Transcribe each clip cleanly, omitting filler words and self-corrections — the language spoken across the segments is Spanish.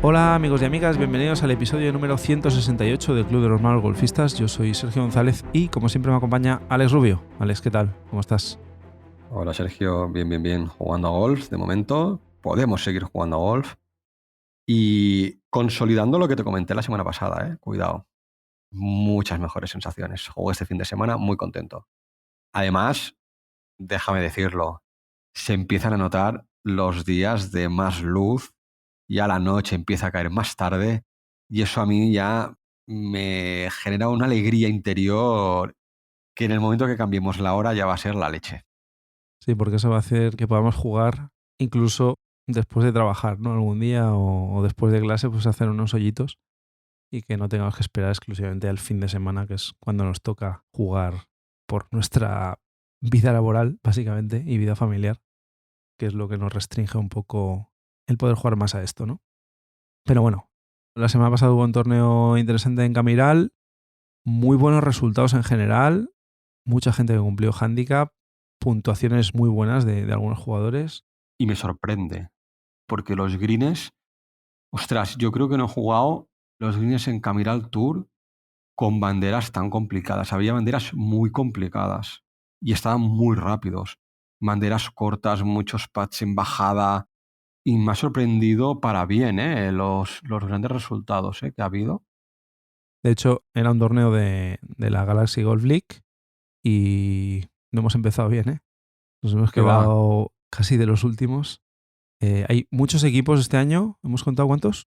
Hola amigos y amigas, bienvenidos al episodio número 168 del Club de los Malos Golfistas. Yo soy Sergio González y como siempre me acompaña Alex Rubio. Alex, ¿qué tal? ¿Cómo estás? Hola Sergio, bien, jugando a golf de momento. Podemos seguir jugando a golf y consolidando lo que te comenté la semana pasada, ¿eh? Cuidado, muchas mejores sensaciones. Jugué este fin de semana muy contento. Además, déjame decirlo, se empiezan a notar los días de más luz, ya la noche empieza a caer más tarde y eso a mí ya me genera una alegría interior que en el momento que cambiemos la hora ya va a ser la leche. Sí, porque eso va a hacer que podamos jugar incluso después de trabajar, ¿no? Algún día o después de clase, pues hacer unos hoyitos y que no tengamos que esperar exclusivamente al fin de semana, que es cuando nos toca jugar por nuestra vida laboral, básicamente, y vida familiar, que es lo que nos restringe un poco el poder jugar más a esto, ¿no? Pero bueno, la semana pasada hubo un torneo interesante en Camiral, muy buenos resultados en general, mucha gente que cumplió handicap, puntuaciones muy buenas de algunos jugadores. Y me sorprende, porque los greens, ostras, yo creo que no he jugado los greens en Camiral Tour con banderas tan complicadas. Había banderas muy complicadas y estaban muy rápidos. Banderas cortas, muchos pads en bajada. Y me ha sorprendido para bien, los grandes resultados que ha habido. De hecho, era un torneo de la Galaxy Golf League y no hemos empezado bien, ¿eh? Nos hemos Que va, quedado casi de los últimos. Hay muchos equipos este año, ¿hemos contado cuántos?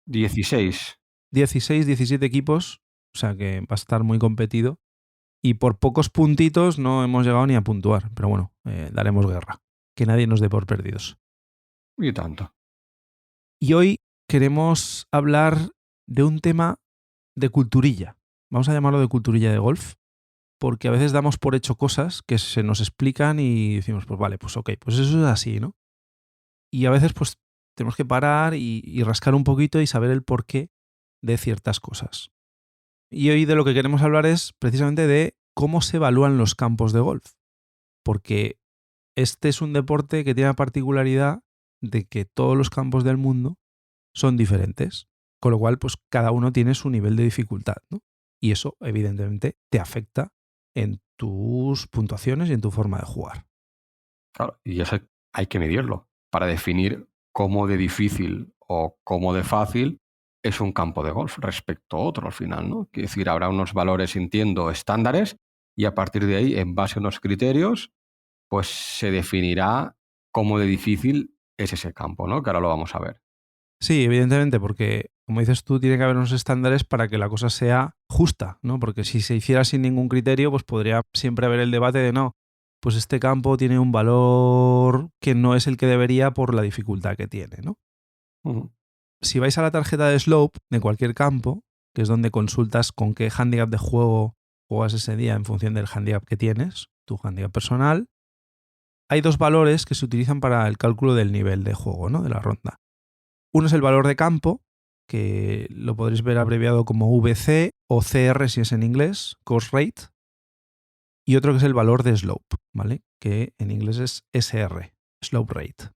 16. 16, 17 equipos, o sea que va a estar muy competido. Y por pocos puntitos no hemos llegado ni a puntuar, pero bueno, daremos guerra. Que nadie nos dé por perdidos. Y tanto. Y hoy queremos hablar de un tema de culturilla. Vamos a llamarlo de culturilla de golf, porque a veces damos por hecho cosas que se nos explican y decimos, pues vale, pues ok, pues eso es así, ¿no? Y a veces pues tenemos que parar y rascar un poquito y saber el porqué de ciertas cosas. Y hoy de lo que queremos hablar es precisamente de cómo se evalúan los campos de golf, porque este es un deporte que tiene la particularidad de que todos los campos del mundo son diferentes, con lo cual pues cada uno tiene su nivel de dificultad, ¿no? Y eso evidentemente te afecta en tus puntuaciones y en tu forma de jugar. Claro, y eso hay que medirlo para definir cómo de difícil o cómo de fácil es un campo de golf respecto a otro al final, ¿no? Quiere decir, habrá unos valores, entiendo, estándares y a partir de ahí, en base a unos criterios, pues se definirá cómo de difícil es ese campo, ¿no? Que ahora lo vamos a ver. Sí, evidentemente, porque como dices tú, tiene que haber unos estándares para que la cosa sea justa, ¿no? Porque si se hiciera sin ningún criterio, pues podría siempre haber el debate de no, pues este campo tiene un valor que no es el que debería por la dificultad que tiene, ¿no? Ujú. Si vais a la tarjeta de slope de cualquier campo, que es donde consultas con qué handicap de juego juegas ese día en función del handicap que tienes, tu handicap personal, hay dos valores que se utilizan para el cálculo del nivel de juego, ¿no? De la ronda. Uno es el valor de campo, que lo podréis ver abreviado como VC o CR si es en inglés, course rate, y otro que es el valor de slope, ¿vale? Que en inglés es SR, slope rate.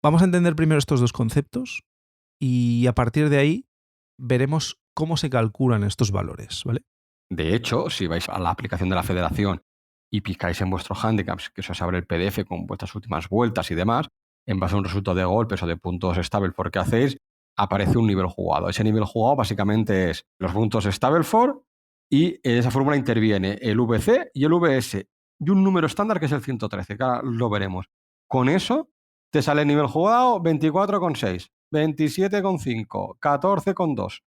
Vamos a entender primero estos dos conceptos y a partir de ahí veremos cómo se calculan estos valores, ¿vale? De hecho, si vais a la aplicación de la federación y picáis en vuestro handicaps, que se os abre el PDF con vuestras últimas vueltas y demás, en base a un resultado de golpes o de puntos Stableford que hacéis, aparece un nivel jugado. Ese nivel jugado básicamente es los puntos Stableford y en esa fórmula interviene el VC y el VS y un número estándar que es el 113, que ahora lo veremos. Con eso te sale el nivel jugado 24,6, 27,5, 14,2.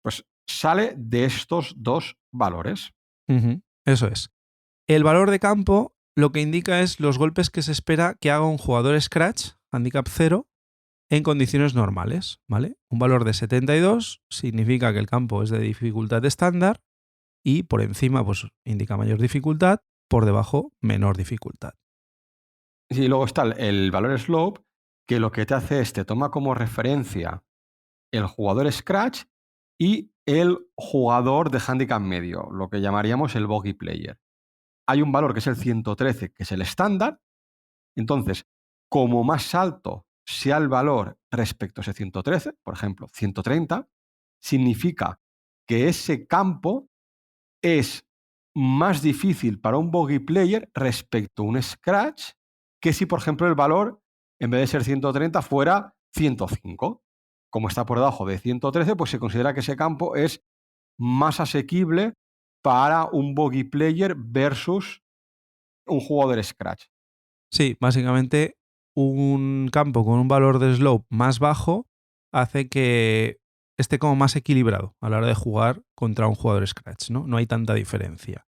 Pues sale de estos dos valores. Eso es. El valor de campo lo que indica es los golpes que se espera que haga un jugador scratch, handicap 0, en condiciones normales, ¿vale? Un valor de 72 significa que el campo es de dificultad estándar y por encima pues indica mayor dificultad, por debajo menor dificultad. Y luego está el valor slope, que lo que te hace es te toma como referencia el jugador scratch y el jugador de handicap medio, lo que llamaríamos el bogey player. Hay un valor que es el 113, que es el estándar. Entonces, como más alto sea el valor respecto a ese 113, por ejemplo, 130, significa que ese campo es más difícil para un bogey player respecto a un scratch que si, por ejemplo, el valor, en vez de ser 130, fuera 105. Como está por debajo de 113, pues se considera que ese campo es más asequible para un bogey player versus un jugador scratch. Sí, básicamente un campo con un valor de slope más bajo hace que esté como más equilibrado a la hora de jugar contra un jugador scratch, ¿no? No hay tanta diferencia.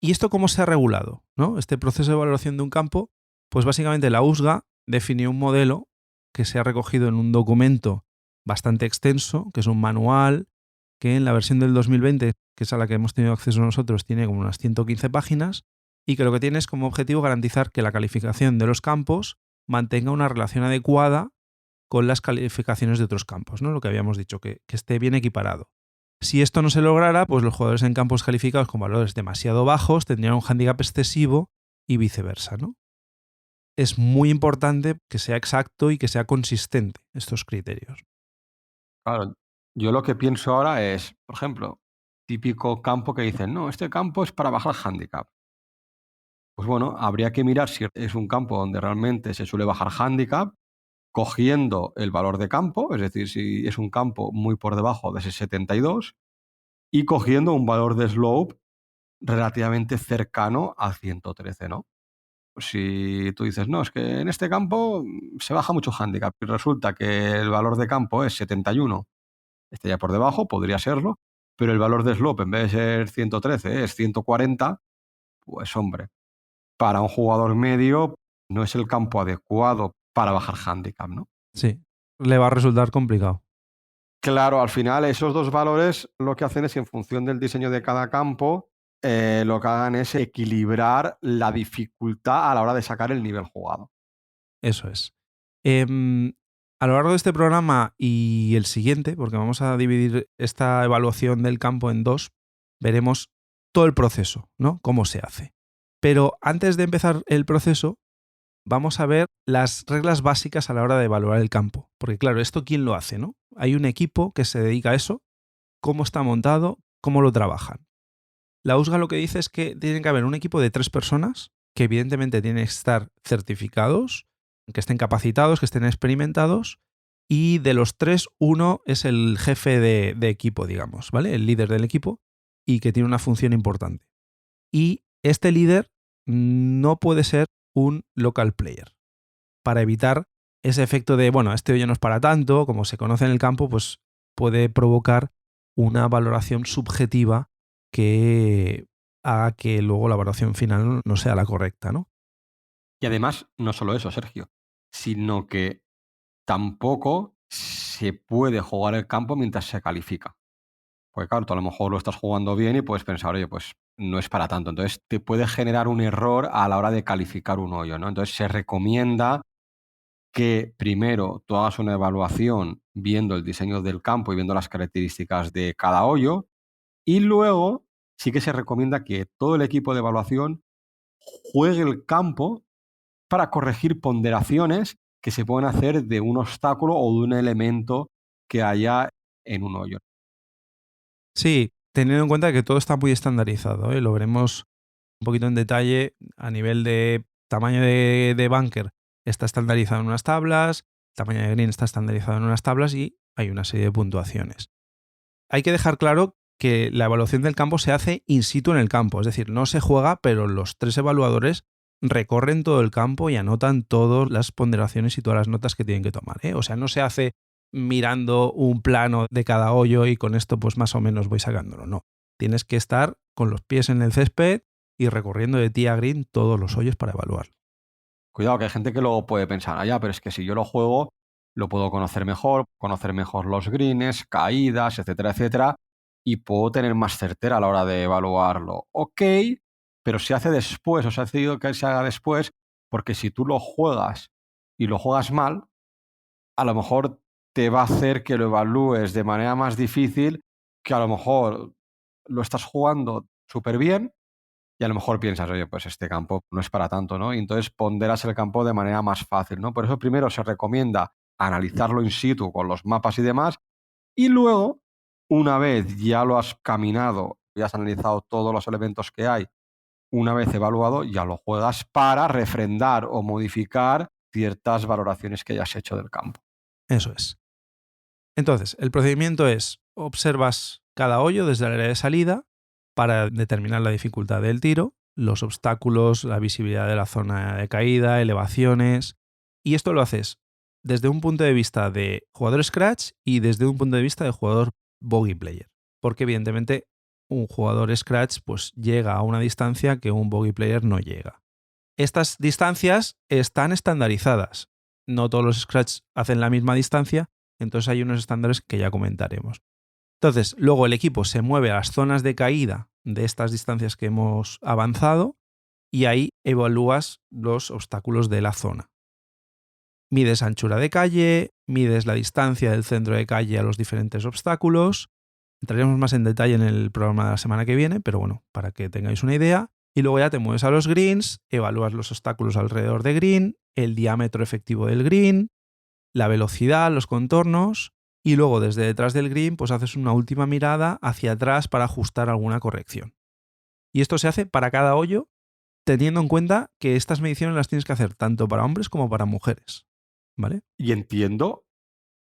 ¿Y esto cómo se ha regulado? ¿No? Este proceso de valoración de un campo, pues básicamente la USGA definió un modelo que se ha recogido en un documento bastante extenso, que es un manual, que en la versión del 2020, que es a la que hemos tenido acceso nosotros, tiene como unas 115 páginas y que lo que tiene es como objetivo garantizar que la calificación de los campos mantenga una relación adecuada con las calificaciones de otros campos, ¿no? Lo que habíamos dicho, que esté bien equiparado. Si esto no se lograra, pues los jugadores en campos calificados con valores demasiado bajos tendrían un hándicap excesivo y viceversa, ¿no? Es muy importante que sea exacto y que sea consistente estos criterios. Claro, yo lo que pienso ahora es, por ejemplo, típico campo que dicen, no, este campo es para bajar handicap. Pues bueno, habría que mirar si es un campo donde realmente se suele bajar handicap, cogiendo el valor de campo, es decir, si es un campo muy por debajo de ese 72, y cogiendo un valor de slope relativamente cercano al 113, ¿no? Si tú dices, no, es que en este campo se baja mucho handicap y resulta que el valor de campo es 71, este ya por debajo, podría serlo, pero el valor de slope en vez de ser 113 es 140, pues hombre, para un jugador medio no es el campo adecuado para bajar handicap, ¿no? Sí, le va a resultar complicado. Claro, al final esos dos valores lo que hacen es, en función del diseño de cada campo, lo que hagan es equilibrar la dificultad a la hora de sacar el nivel jugado. Eso es. A lo largo de este programa y el siguiente, porque vamos a dividir esta evaluación del campo en dos, veremos todo el proceso, ¿no? Cómo se hace. Pero antes de empezar el proceso, vamos a ver las reglas básicas a la hora de evaluar el campo. Porque claro, ¿esto quién lo hace, no? Hay un equipo que se dedica a eso, cómo está montado, cómo lo trabajan. La USGA lo que dice es que tiene que haber un equipo de 3 personas que evidentemente tienen que estar certificados, que estén capacitados, que estén experimentados, y de los 3, uno es el jefe de equipo, digamos, ¿vale? El líder del equipo y que tiene una función importante. Y este líder no puede ser un local player para evitar ese efecto de, bueno, este hoyo no es para tanto, como se conoce en el campo, pues puede provocar una valoración subjetiva que haga que luego la valoración final no sea la correcta, ¿no? Y además, no solo eso, Sergio, sino que tampoco se puede jugar el campo mientras se califica. Porque claro, tú a lo mejor lo estás jugando bien y puedes pensar, oye, pues no es para tanto. Entonces te puede generar un error a la hora de calificar un hoyo, ¿no? Entonces se recomienda que primero tú hagas una evaluación viendo el diseño del campo y viendo las características de cada hoyo, y luego sí que se recomienda que todo el equipo de evaluación juegue el campo para corregir ponderaciones que se pueden hacer de un obstáculo o de un elemento que haya en un hoyo. Sí, teniendo en cuenta que todo está muy estandarizado, ¿eh? Lo veremos un poquito en detalle a nivel de tamaño de bunker. Está estandarizado en unas tablas, tamaño de green está estandarizado en unas tablas y hay una serie de puntuaciones. Hay que dejar claro que la evaluación del campo se hace in situ en el campo, es decir, no se juega, pero los 3 evaluadores recorren todo el campo y anotan todas las ponderaciones y todas las notas que tienen que tomar, ¿eh? O sea, no se hace mirando un plano de cada hoyo y con esto pues más o menos voy sacándolo, no. Tienes que estar con los pies en el césped y recorriendo de tee a green todos los hoyos para evaluarlo. Cuidado, que hay gente que luego puede pensar, ah, ya, pero es que si yo lo juego, lo puedo conocer mejor los greens, caídas, etcétera, etcétera, y puedo tener más certera a la hora de evaluarlo. Ok, pero se hace después, o se ha decidido que se haga después, porque si tú lo juegas y lo juegas mal, a lo mejor te va a hacer que lo evalúes de manera más difícil, que a lo mejor lo estás jugando súper bien y a lo mejor piensas, oye, pues este campo no es para tanto, ¿no? Y entonces ponderas el campo de manera más fácil, ¿no? Por eso primero se recomienda analizarlo in situ con los mapas y demás, y luego, una vez ya lo has caminado, ya has analizado todos los elementos que hay, una vez evaluado, ya lo juegas para refrendar o modificar ciertas valoraciones que hayas hecho del campo. Eso es. Entonces, el procedimiento es, observas cada hoyo desde el área de salida para determinar la dificultad del tiro, los obstáculos, la visibilidad de la zona de caída, elevaciones, y esto lo haces desde un punto de vista de jugador Scratch y desde un punto de vista de jugador Bogey Player, porque evidentemente un jugador Scratch pues llega a una distancia que un Bogey Player no llega. Estas distancias están estandarizadas. No todos los Scratch hacen la misma distancia, entonces hay unos estándares que ya comentaremos. Entonces, luego el equipo se mueve a las zonas de caída de estas distancias que hemos avanzado y ahí evalúas los obstáculos de la zona. Mides anchura de calle, mides la distancia del centro de calle a los diferentes obstáculos. Entraremos más en detalle en el programa de la semana que viene, pero bueno, para que tengáis una idea. Y luego ya te mueves a los greens, evalúas los obstáculos alrededor de green, el diámetro efectivo del green, la velocidad, los contornos, y luego desde detrás del green pues haces una última mirada hacia atrás para ajustar alguna corrección. Y esto se hace para cada hoyo, teniendo en cuenta que estas mediciones las tienes que hacer tanto para hombres como para mujeres, ¿vale? Y entiendo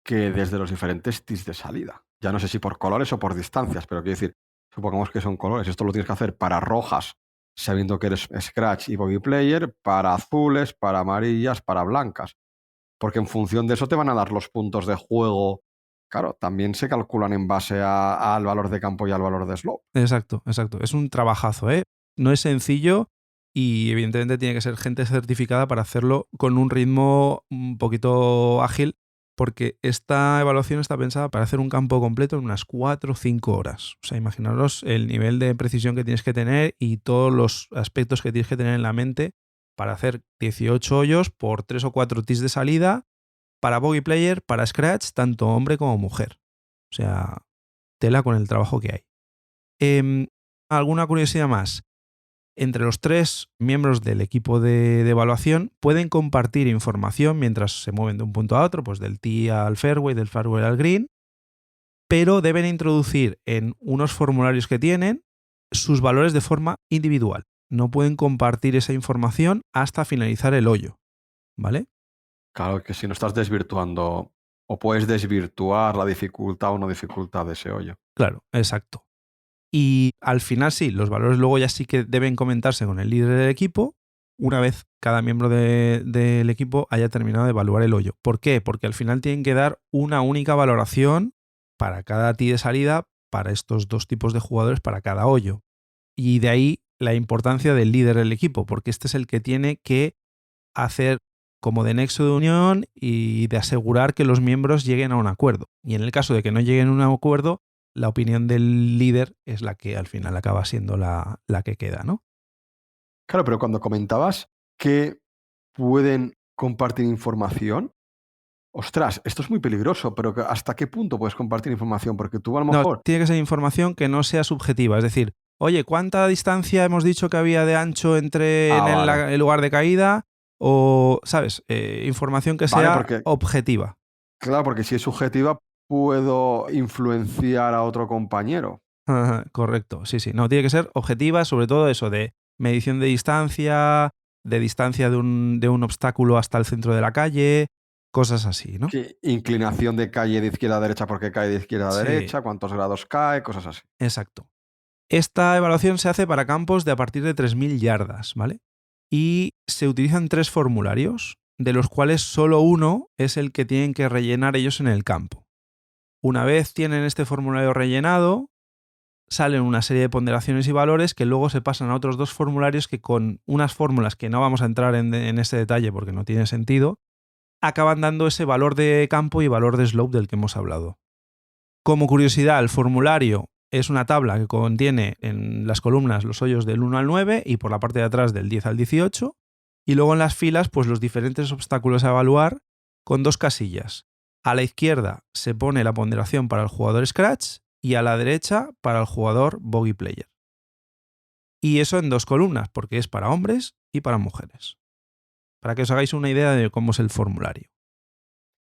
que desde los diferentes tees de salida, ya no sé si por colores o por distancias, pero quiero decir, supongamos que son colores, esto lo tienes que hacer para rojas, sabiendo que eres Scratch y Bogey Player, para azules, para amarillas, para blancas, porque en función de eso te van a dar los puntos de juego. Claro, también se calculan en base al valor de campo y al valor de slope. Exacto, exacto. Es un trabajazo, ¿eh? No es sencillo y evidentemente tiene que ser gente certificada para hacerlo con un ritmo un poquito ágil, porque esta evaluación está pensada para hacer un campo completo en unas 4 o 5 horas. O sea, imaginaros el nivel de precisión que tienes que tener y todos los aspectos que tienes que tener en la mente para hacer 18 hoyos por 3 o 4 tees de salida para Bogey Player, para Scratch, tanto hombre como mujer. O sea, tela con el trabajo que hay. ¿Alguna curiosidad más? Entre los 3 miembros del equipo de evaluación pueden compartir información mientras se mueven de un punto a otro, pues del tee al fairway, del fairway al green, pero deben introducir en unos formularios que tienen sus valores de forma individual. No pueden compartir esa información hasta finalizar el hoyo, ¿vale? Claro que si no estás desvirtuando o puedes desvirtuar la dificultad o no dificultad de ese hoyo. Claro, exacto. Y al final sí, los valores luego ya sí que deben comentarse con el líder del equipo una vez cada miembro del equipo haya terminado de evaluar el hoyo. ¿Por qué? Porque al final tienen que dar una única valoración para cada tee de salida para estos 2 tipos de jugadores para cada hoyo. Y de ahí la importancia del líder del equipo, porque este es el que tiene que hacer como de nexo de unión y de asegurar que los miembros lleguen a un acuerdo. Y en el caso de que no lleguen a un acuerdo, la opinión del líder es la que al final acaba siendo la que queda, ¿no? Claro, pero cuando comentabas que pueden compartir información, ostras, esto es muy peligroso, pero ¿hasta qué punto puedes compartir información? Porque tú a lo No, mejor... tiene que ser información que no sea subjetiva. Es decir, oye, ¿cuánta distancia hemos dicho que había de ancho entre vale. el lugar de caída? O, ¿sabes? Información que Vale, sea porque, objetiva. claro, porque si es subjetiva, puedo influenciar a otro compañero. Ajá, correcto, sí, sí. No, tiene que ser objetiva, sobre todo eso de medición de distancia de un obstáculo hasta el centro de la calle, cosas así, ¿no? ¿Qué inclinación de calle de izquierda a derecha porque cae de izquierda a Sí, derecha? ¿Cuántos grados cae? Cosas así. exacto. Esta evaluación se hace para campos de a partir de 3.000 yardas, ¿vale? Y se utilizan 3 formularios, de los cuales solo uno es el que tienen que rellenar ellos en el campo. Una vez tienen este formulario rellenado, salen una serie de ponderaciones y valores que luego se pasan a otros 2 formularios que con unas fórmulas que no vamos a entrar en ese detalle porque no tiene sentido, acaban dando ese valor de campo y valor de slope del que hemos hablado. Como curiosidad, el formulario es una tabla que contiene en las columnas los hoyos del 1 al 9 y por la parte de atrás del 10 al 18, y luego en las filas pues los diferentes obstáculos a evaluar con 2 casillas. A la izquierda se pone la ponderación para el jugador Scratch y a la derecha para el jugador Bogey Player. Y eso en 2 columnas, porque es para hombres y para mujeres. Para que os hagáis una idea de cómo es el formulario.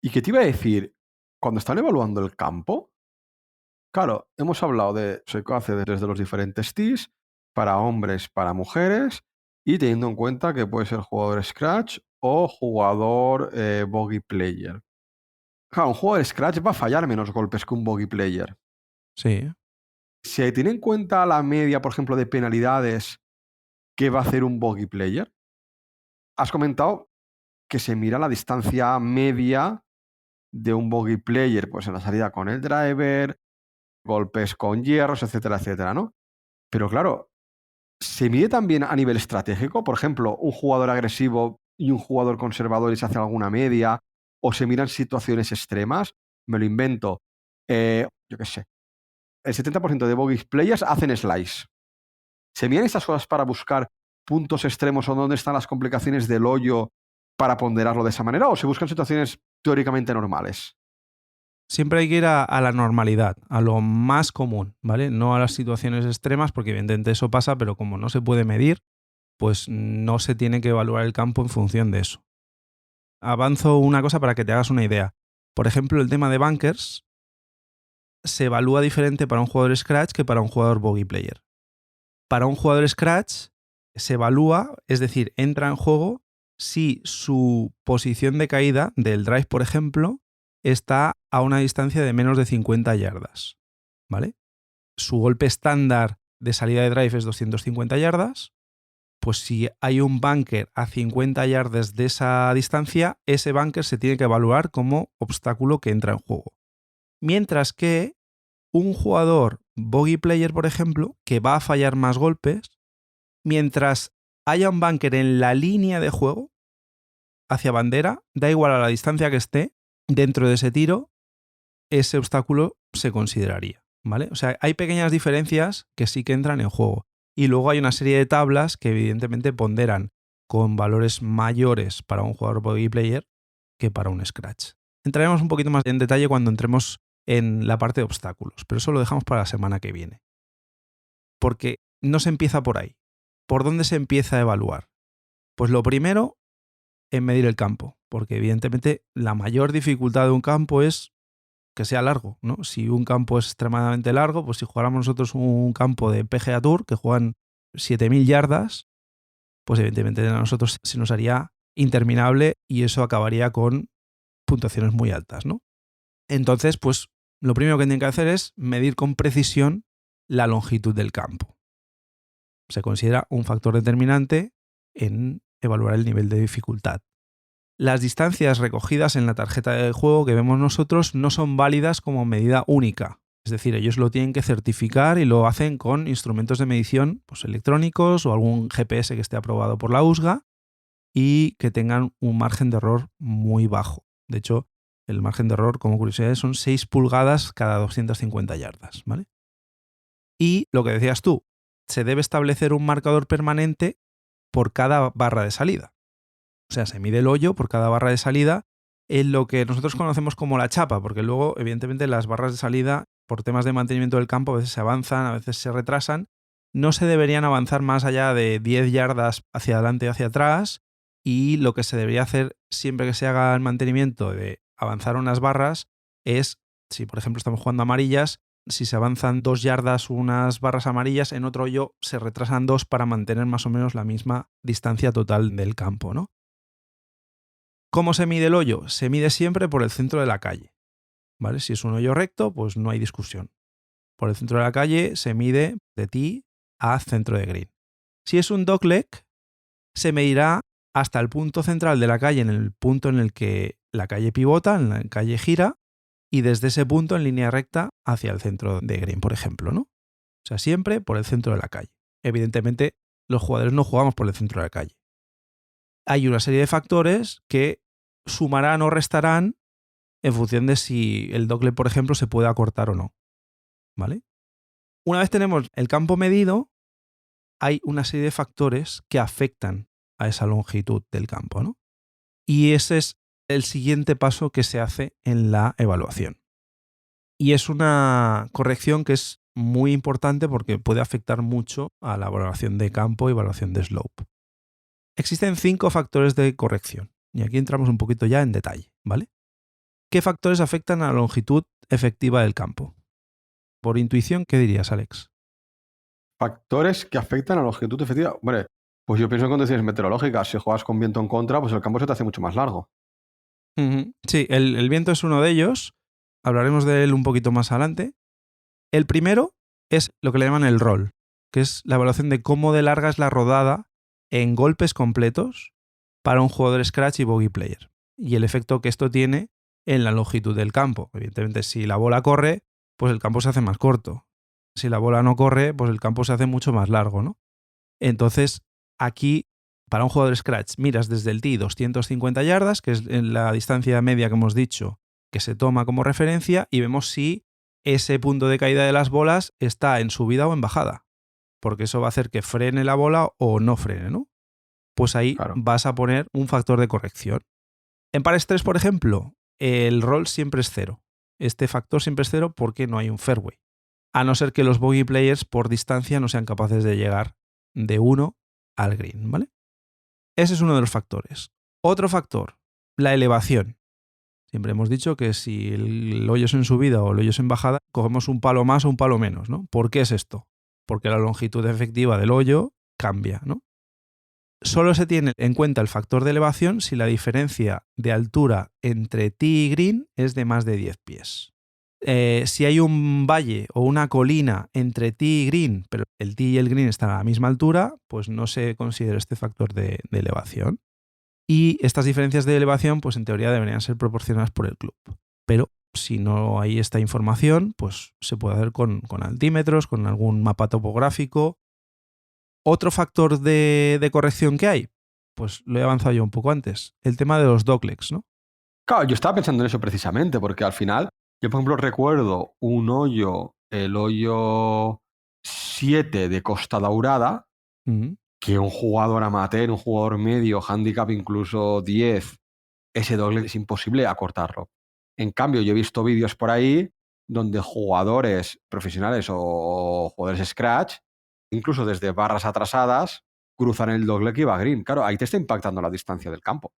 ¿Y qué te iba a decir? Cuando están evaluando el campo, claro, hemos hablado de se hace desde los diferentes tees, para hombres, para mujeres, y teniendo en cuenta que puede ser jugador Scratch o jugador Bogey Player. Claro, un jugador Scratch va a fallar menos golpes que un Bogey Player. Sí. Si tiene en cuenta la media, por ejemplo, de penalidades que va a hacer un Bogey Player, has comentado que se mira la distancia media de un Bogey Player, pues en la salida con el driver, golpes con hierros, etcétera, etcétera, ¿no? Pero claro, ¿se mide también a nivel estratégico? Por ejemplo, un jugador agresivo y un jugador conservador y se hace alguna media, o se miran situaciones extremas. Me lo invento. Yo qué sé. El 70% de bogey players hacen slice. ¿Se miran estas cosas para buscar puntos extremos o dónde están las complicaciones del hoyo para ponderarlo de esa manera? ¿O se buscan situaciones teóricamente normales? Siempre hay que ir a la normalidad, a lo más común, ¿vale? No a las situaciones extremas, porque evidentemente eso pasa, pero como no se puede medir, pues no se tiene que evaluar el campo en función de eso. Avanzo una cosa para que te hagas una idea. Por ejemplo, el tema de bunkers se evalúa diferente para un jugador Scratch que para un jugador Bogey Player. Para un jugador Scratch se evalúa, es decir, entra en juego si su posición de caída del drive, por ejemplo, está a una distancia de menos de 50 yardas, ¿vale? Su golpe estándar de salida de drive es 250 yardas, pues si hay un bunker a 50 yardas de esa distancia, ese bunker se tiene que evaluar como obstáculo que entra en juego. Mientras que un jugador bogey player, por ejemplo, que va a fallar más golpes, mientras haya un bunker en la línea de juego hacia bandera, da igual a la distancia que esté, dentro de ese tiro, ese obstáculo se consideraría, ¿vale? O sea, hay pequeñas diferencias que sí que entran en juego. Y luego hay una serie de tablas que evidentemente ponderan con valores mayores para un jugador bogey player que para un Scratch. Entraremos un poquito más en detalle cuando entremos en la parte de obstáculos, pero eso lo dejamos para la semana que viene. Porque no se empieza por ahí. ¿Por dónde se empieza a evaluar? Pues lo primero en medir el campo, porque evidentemente la mayor dificultad de un campo es que sea largo, ¿no? Si un campo es extremadamente largo, pues si jugáramos nosotros un campo de PGA Tour que juegan 7.000 yardas, pues evidentemente a nosotros se nos haría interminable y eso acabaría con puntuaciones muy altas, ¿no? Entonces, pues lo primero que tienen que hacer es medir con precisión la longitud del campo. Se considera un factor determinante en evaluar el nivel de dificultad. Las distancias recogidas en la tarjeta de juego que vemos nosotros no son válidas como medida única. Es decir, ellos lo tienen que certificar y lo hacen con instrumentos de medición pues, electrónicos o algún GPS que esté aprobado por la USGA y que tengan un margen de error muy bajo. De hecho, el margen de error, como curiosidad, son 6 pulgadas cada 250 yardas, ¿vale? Y lo que decías tú, se debe establecer un marcador permanente por cada barra de salida. O sea, se mide el hoyo por cada barra de salida en lo que nosotros conocemos como la chapa, porque luego, evidentemente, las barras de salida, por temas de mantenimiento del campo, a veces se avanzan, a veces se retrasan. No se deberían avanzar más allá de 10 yardas hacia adelante y hacia atrás, y lo que se debería hacer siempre que se haga el mantenimiento de avanzar unas barras es, si por ejemplo estamos jugando amarillas, si se avanzan 2 yardas unas barras amarillas, en otro hoyo se retrasan 2 para mantener más o menos la misma distancia total del campo, ¿no? ¿Cómo se mide el hoyo? Se mide siempre por el centro de la calle, ¿vale? Si es un hoyo recto, pues no hay discusión. Por el centro de la calle se mide de tee a centro de green. Si es un dogleg, se medirá hasta el punto central de la calle, en el punto en el que la calle pivota, en la calle gira, y desde ese punto en línea recta hacia el centro de green, por ejemplo, ¿no? O sea, siempre por el centro de la calle. Evidentemente, los jugadores no jugamos por el centro de la calle. Hay una serie de factores que sumarán o restarán en función de si el dogleg, por ejemplo, se puede acortar o no, ¿vale? Una vez tenemos el campo medido, hay una serie de factores que afectan a esa longitud del campo, ¿no? Y ese es el siguiente paso que se hace en la evaluación. Y es una corrección que es muy importante porque puede afectar mucho a la valoración de campo y valoración de slope. Existen 5 factores de corrección y aquí entramos un poquito ya en detalle, ¿vale? ¿Qué factores afectan a la longitud efectiva del campo? Por intuición, ¿qué dirías, Alex? Factores que afectan a la longitud efectiva. Hombre, pues yo pienso en condiciones meteorológicas. Si juegas con viento en contra, pues el campo se te hace mucho más largo. Sí, el viento es uno de ellos. Hablaremos de él un poquito más adelante. El primero es lo que le llaman el roll, que es la evaluación de cómo de larga es la rodada en golpes completos para un jugador scratch y bogey player. Y el efecto que esto tiene en la longitud del campo. Evidentemente, si la bola corre, pues el campo se hace más corto. Si la bola no corre, pues el campo se hace mucho más largo, ¿no? Entonces, aquí, para un jugador scratch, miras desde el tee 250 yardas, que es la distancia media que hemos dicho que se toma como referencia, y vemos si ese punto de caída de las bolas está en subida o en bajada, porque eso va a hacer que frene la bola o no frene, ¿no? Pues ahí Claro. vas a poner un factor de corrección. En pares 3, por ejemplo, el roll siempre es 0. Este factor siempre es 0 porque no hay un fairway. A no ser que los bogey players por distancia no sean capaces de llegar de 1 al green, ¿vale? Ese es uno de los factores. Otro factor, la elevación. Siempre hemos dicho que si el hoyo es en subida o el hoyo es en bajada, cogemos un palo más o un palo menos, ¿no? ¿Por qué es esto? Porque la longitud efectiva del hoyo cambia, ¿no? Solo se tiene en cuenta el factor de elevación si la diferencia de altura entre tee y green es de más de 10 pies. Si hay un valle o una colina entre tee y green, pero el tee y el green están a la misma altura, pues no se considera este factor de elevación. Y estas diferencias de elevación, pues en teoría deberían ser proporcionadas por el club. Pero si no hay esta información, pues se puede hacer con altímetros, con algún mapa topográfico. Otro factor de corrección que hay, pues lo he avanzado yo un poco antes, el tema de los doglegs, ¿no? Claro, yo estaba pensando en eso precisamente, porque al final, yo por ejemplo recuerdo un hoyo, el hoyo 7 de Costa Daurada, que un jugador amateur, un jugador medio, handicap incluso 10, ese doble es imposible acortarlo. En cambio, yo he visto vídeos por ahí donde jugadores profesionales o jugadores scratch, incluso desde barras atrasadas, cruzan el doble que iba a green. Claro, ahí te está impactando la distancia del campo.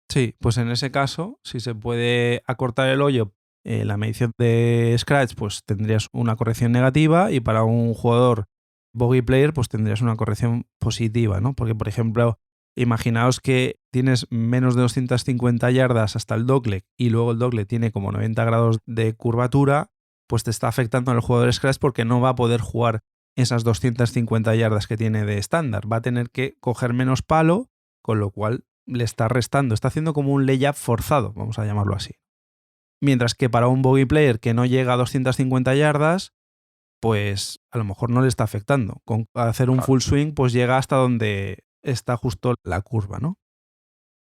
Sí, pues en ese caso, si se puede acortar el hoyo, la medición de scratch, pues tendrías una corrección negativa y para un jugador bogey player, pues tendrías una corrección positiva, ¿no? Porque, por ejemplo, imaginaos que tienes menos de 250 yardas hasta el dogleg y luego el dogleg tiene como 90 grados de curvatura, pues te está afectando al jugador scratch porque no va a poder jugar esas 250 yardas que tiene de estándar. Va a tener que coger menos palo, con lo cual le está restando, está haciendo como un layup forzado, vamos a llamarlo así. Mientras que para un bogey player que no llega a 250 yardas, pues a lo mejor no le está afectando. Con hacer un full swing, pues llega hasta donde está justo la curva, ¿no?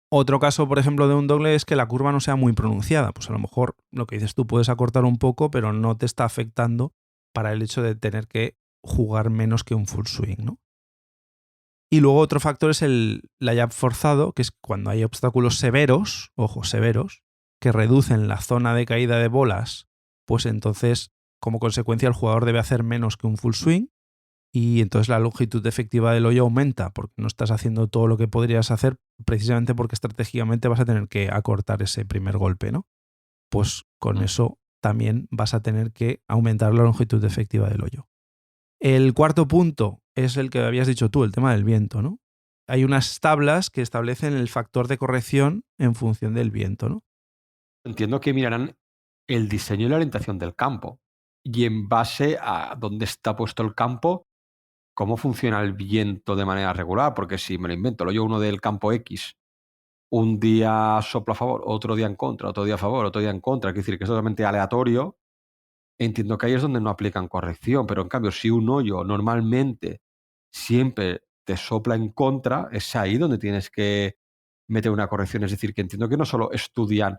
Otro caso, por ejemplo, de un doble es que la curva no sea muy pronunciada. Pues a lo mejor lo que dices tú puedes acortar un poco, pero no te está afectando para el hecho de tener que jugar menos que un full swing, ¿no? Y luego otro factor es el layup forzado, que es cuando hay obstáculos severos, ojo, severos, que reducen la zona de caída de bolas, pues entonces, como consecuencia, el jugador debe hacer menos que un full swing y entonces la longitud efectiva del hoyo aumenta porque no estás haciendo todo lo que podrías hacer precisamente porque estratégicamente vas a tener que acortar ese primer golpe, ¿no? Pues con eso también vas a tener que aumentar la longitud efectiva del hoyo. El cuarto punto es el que habías dicho tú, el tema del viento, ¿no? Hay unas tablas que establecen el factor de corrección en función del viento, ¿no? Entiendo que mirarán el diseño y la orientación del campo. Y en base a dónde está puesto el campo, cómo funciona el viento de manera regular. Porque si me lo invento, el hoyo 1 del campo X, un día sopla a favor, otro día en contra, otro día a favor, otro día en contra, es decir, que es totalmente aleatorio, entiendo que ahí es donde no aplican corrección. Pero en cambio, si un hoyo normalmente siempre te sopla en contra, es ahí donde tienes que meter una corrección. Es decir, que entiendo que no solo estudian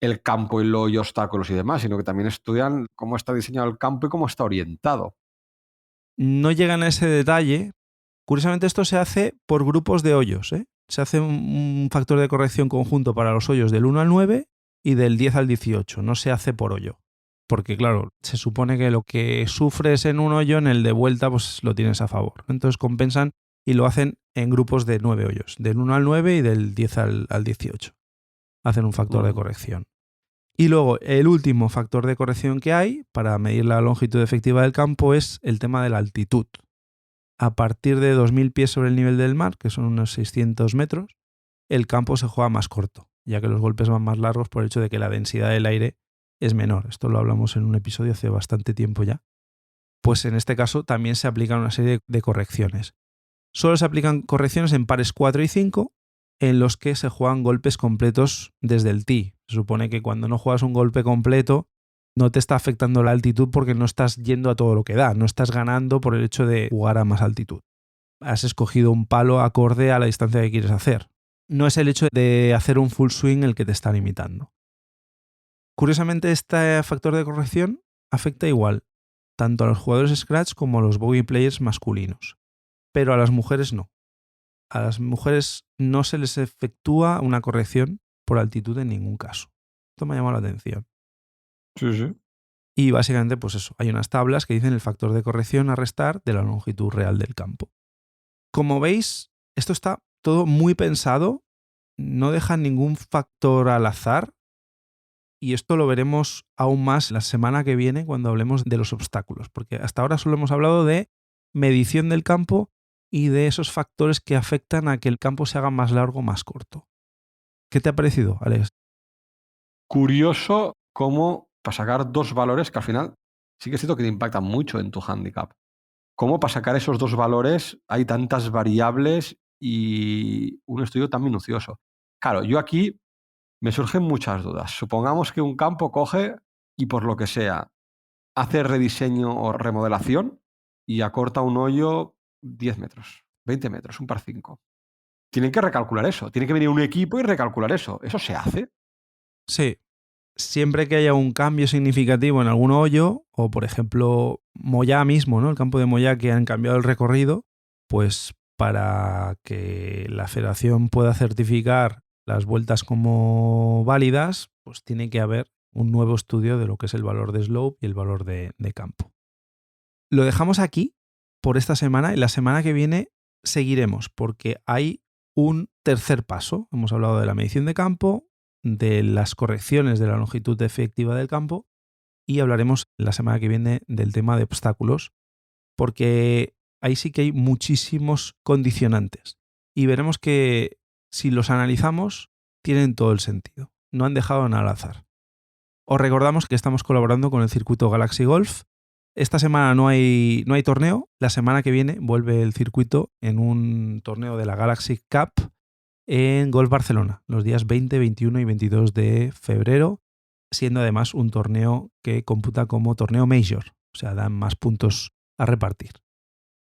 el campo y el hoyo, obstáculos y demás, sino que también estudian cómo está diseñado el campo y cómo está orientado. No llegan a ese detalle. Curiosamente esto se hace por grupos de hoyos, ¿eh? Se hace un factor de corrección conjunto para los hoyos del 1 al 9 y del 10 al 18. No se hace por hoyo. porque claro, se supone que lo que sufres en un hoyo, en el de vuelta, pues lo tienes a favor. Entonces compensan y lo hacen en grupos de 9 hoyos, del 1 al 9 y del 10 al 18. Hacen un factor de corrección. Y luego, el último factor de corrección que hay para medir la longitud efectiva del campo es el tema de la altitud. A partir de 2.000 pies sobre el nivel del mar, que son unos 600 metros, el campo se juega más corto, ya que los golpes van más largos por el hecho de que la densidad del aire es menor. Esto lo hablamos en un episodio hace bastante tiempo ya. Pues en este caso también se aplican una serie de correcciones. Solo se aplican correcciones en pares 4 y 5, en los que se juegan golpes completos desde el tee. Se supone que cuando no juegas un golpe completo no te está afectando la altitud porque no estás yendo a todo lo que da, no estás ganando por el hecho de jugar a más altitud. Has escogido un palo acorde a la distancia que quieres hacer. No es el hecho de hacer un full swing el que te está limitando. Curiosamente, este factor de corrección afecta igual tanto a los jugadores scratch como a los bogey players masculinos, pero a las mujeres no. A las mujeres no se les efectúa una corrección por altitud en ningún caso. Esto me ha llamado la atención. Sí. Y básicamente, pues eso, hay unas tablas que dicen el factor de corrección a restar de la longitud real del campo. Como veis, esto está todo muy pensado, no deja ningún factor al azar, y esto lo veremos aún más la semana que viene cuando hablemos de los obstáculos, porque hasta ahora solo hemos hablado de medición del campo y de esos factores que afectan a que el campo se haga más largo o más corto. ¿Qué te ha parecido, Alex? Curioso cómo para sacar dos valores que al final sí que es cierto que te impactan mucho en tu handicap. Cómo para sacar esos dos valores hay tantas variables y un estudio tan minucioso. Claro, yo aquí me surgen muchas dudas. Supongamos que un campo coge y por lo que sea hace rediseño o remodelación y acorta un hoyo 10 metros, 20 metros, un par 5. Tienen que recalcular eso. Tiene que venir un equipo y recalcular eso. ¿Eso se hace? Sí. Siempre que haya un cambio significativo en algún hoyo, o por ejemplo Moyá mismo, ¿no? El campo de Moyá, que han cambiado el recorrido, pues para que la federación pueda certificar las vueltas como válidas, pues tiene que haber un nuevo estudio de lo que es el valor de slope y el valor de campo. Lo dejamos aquí por esta semana y la semana que viene seguiremos porque hay un tercer paso. Hemos hablado de la medición de campo, de las correcciones de la longitud efectiva del campo y hablaremos la semana que viene del tema de obstáculos porque ahí sí que hay muchísimos condicionantes y veremos que si los analizamos tienen todo el sentido. No han dejado nada al azar. Os recordamos que estamos colaborando con el circuito Galaxy Golf. Esta semana no hay torneo. La semana que viene vuelve el circuito en un torneo de la Galaxy Cup en Golf Barcelona, los días 20, 21 y 22 de febrero, siendo además un torneo que computa como torneo Major, o sea, dan más puntos a repartir.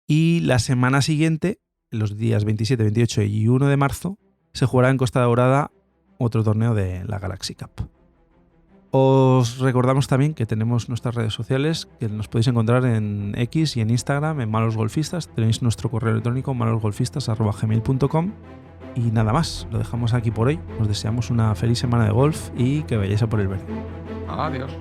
Y la semana siguiente, los días 27, 28 y 1 de marzo, se jugará en Costa Dorada otro torneo de la Galaxy Cup. Os recordamos también que tenemos nuestras redes sociales, que nos podéis encontrar en X y en Instagram, en Malos Golfistas. Tenéis nuestro correo electrónico malosgolfistas@gmail.com. Y nada más, lo dejamos aquí por hoy. Os deseamos una feliz semana de golf y que vayáis a por el verde. Adiós.